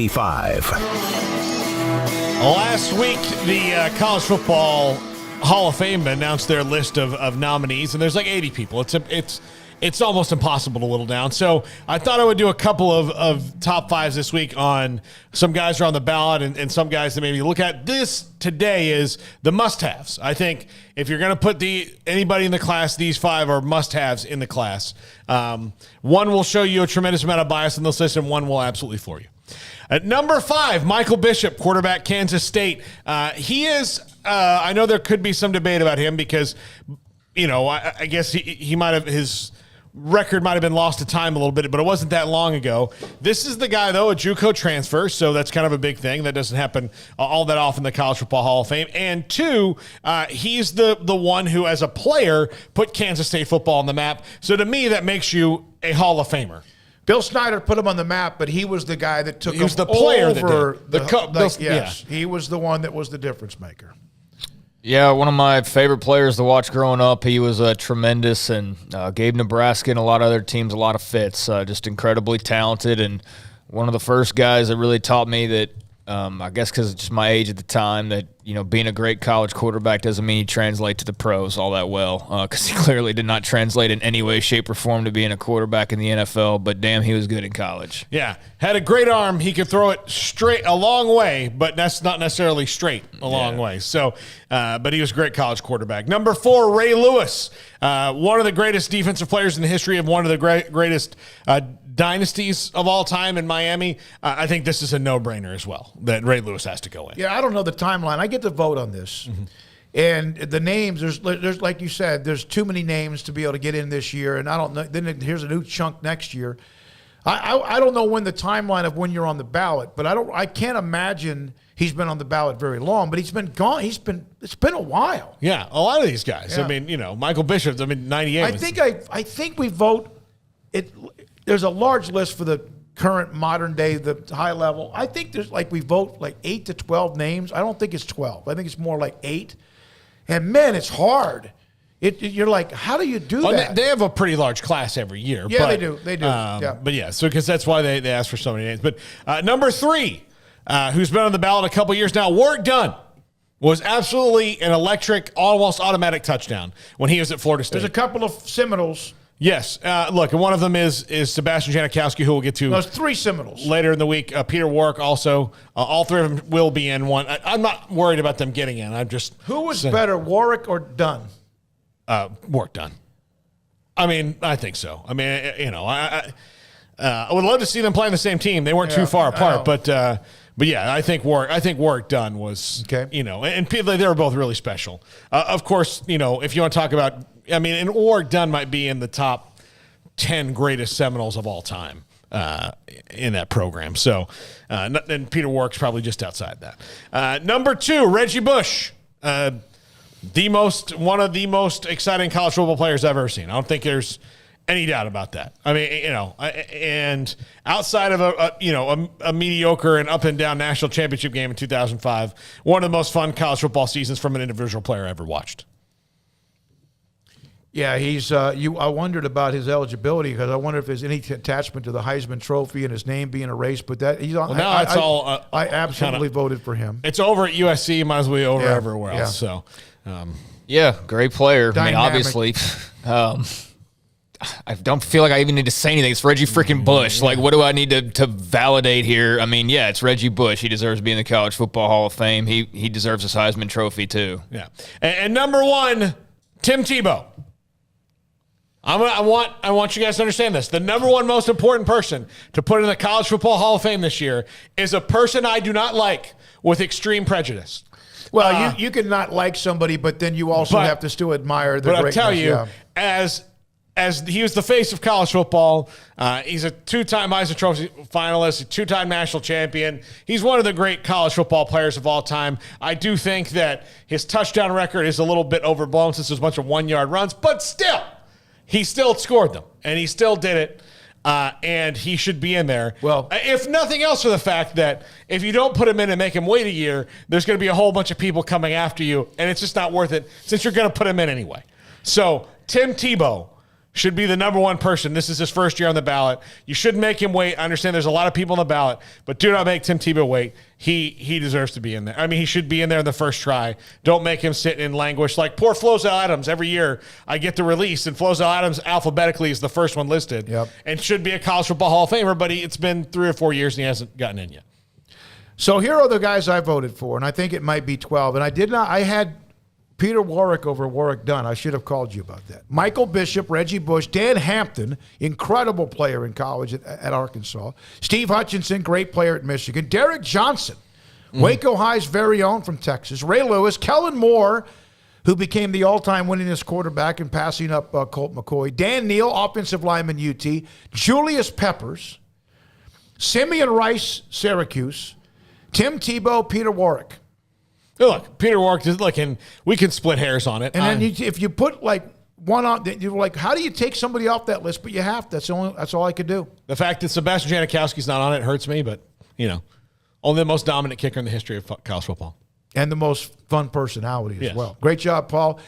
55. Last week, the College Football Hall of Fame announced their list of nominees, and there's like 80 people. It's almost impossible to whittle down. So I thought I would do a couple of top fives this week on some guys who are on the ballot and some guys that maybe look at. This today is the must-haves. I think if you're going to put anybody in the class, these five are must-haves in the class. One will show you a tremendous amount of bias in this list, and one will absolutely floor you. At number 5, Michael Bishop, quarterback, Kansas State. He is, I know there could be some debate about him because, I guess he might have, his record might have been lost to time a little bit, but it wasn't that long ago. This is the guy, though, a JUCO transfer, so that's kind of a big thing. That doesn't happen all that often in the College Football Hall of Fame. And 2, he's the one who, as a player, put Kansas State football on the map. So to me, that makes you a Hall of Famer. Bill Snyder put him on the map, but he was the guy that took him over. He was the player that did. Yes, he was the one that was the difference maker. Yeah, one of my favorite players to watch growing up. He was tremendous and gave Nebraska and a lot of other teams a lot of fits. Just incredibly talented, and one of the first guys that really taught me that, I guess because of just my age at the time, that being a great college quarterback doesn't mean you translate to the pros all that well, because he clearly did not translate in any way, shape, or form to being a quarterback in the NFL, but damn, he was good in college. Yeah, had a great arm. He could throw it straight a long way, but that's not necessarily straight a long way. So, but he was a great college quarterback. Number 4, Ray Lewis, one of the greatest defensive players in the history of one of the greatest dynasties of all time in Miami. I think this is a no-brainer as well, that Ray Lewis has to go in. Yeah, I don't know the timeline. I get to vote on this. Mm-hmm. And the names, there's like you said, there's too many names to be able to get in this year. And I don't know. Then here's a new chunk next year. I don't know when the timeline of when you're on the ballot, but I can't imagine he's been on the ballot very long. But he's been gone. It's been a while. Yeah, a lot of these guys. Yeah. I mean, Michael Bishop. 98. I think we vote it. There's a large list for the current modern day, the high level. I think we vote 8 to 12 names. I don't think it's 12. I think it's more like 8. And man, it's hard. You're like, how do you do that? They have a pretty large class every year. Yeah, they do. They do. But yeah, so because that's why they ask for so many names. But number 3, who's been on the ballot a couple years now, Warrick Dunn, was absolutely an electric, almost automatic touchdown when he was at Florida State. There's a couple of Seminoles. Yes. Look, and one of them is Sebastian Janikowski, who we'll get to. Those 3 Seminoles. Later in the week. Peter Warrick also. All 3 of them will be in one. I'm not worried about them getting in. I'm just. Who was better, Warrick or Dunn? Warrick Dunn. I mean, I think so. I mean, I would love to see them play on the same team. They weren't too far apart, but yeah, I think Warrick Dunn was, okay. And they were both really special. Of course, if you want to talk about, and Warrick Dunn might be in the top 10 greatest Seminoles of all time in that program. So, and Peter Warrick's probably just outside that. Number 2, Reggie Bush. One of the most exciting college football players I've ever seen. I don't think there's any doubt about that. I mean, and outside of a mediocre and up and down national championship game in 2005, one of the most fun college football seasons from an individual player I ever watched. Yeah, he's. I wondered about his eligibility because I wonder if there's any attachment to the Heisman Trophy and his name being erased. But that he's on. Well, I absolutely voted for him. It's over at USC. Might as well be over everywhere else. So, yeah, great player. Dynamic. I mean, obviously. I don't feel like I even need to say anything. It's Reggie freaking Bush. Like, what do I need to validate here? I mean, yeah, it's Reggie Bush. He deserves to be in the College Football Hall of Fame. He deserves his Heisman Trophy too. Yeah. And number 1, Tim Tebow. I want you guys to understand this. The number 1 most important person to put in the College Football Hall of Fame this year is a person I do not like with extreme prejudice. Well, you can not like somebody, but then you also have to still admire the greatness. But I'll tell you, as he was the face of college football, he's a 2-time Heisman Trophy finalist, a 2-time national champion. He's one of the great college football players of all time. I do think that his touchdown record is a little bit overblown since there's a bunch of 1-yard runs, but still, he still scored them, and he still did it, and he should be in there. Well, if nothing else, for the fact that if you don't put him in and make him wait a year, there's going to be a whole bunch of people coming after you, and it's just not worth it since you're going to put him in anyway. So Tim Tebow should be the number one person. This is his first year on the ballot. You shouldn't make him wait. I understand there's a lot of people on the ballot, but do not make Tim Tebow wait. He deserves to be in there. I mean, he should be in there in the first try. Don't make him sit and languish like poor Flozell Adams. Every year I get the release, and Flozell Adams alphabetically is the first one listed, and should be a college football Hall of Famer, but it's been 3 or 4 years and he hasn't gotten in yet. So here are the guys I voted for, and I think it might be 12. And I had Peter Warrick over Warrick Dunn. I should have called you about that. Michael Bishop, Reggie Bush, Dan Hampton, incredible player in college at Arkansas. Steve Hutchinson, great player at Michigan. Derek Johnson, Waco High's very own from Texas. Ray Lewis, Kellen Moore, who became the all-time winningest quarterback and passing up Colt McCoy. Dan Neal, offensive lineman UT. Julius Peppers. Simeon Rice, Syracuse. Tim Tebow, Peter Warrick. Look, Peter Warrick is looking. We can split hairs on it. And then if you put like one on, you're like, how do you take somebody off that list? But you have to. That's all I could do. The fact that Sebastian Janikowski's not on it hurts me, but only the most dominant kicker in the history of college football, and the most fun personality as well. Great job, Paul.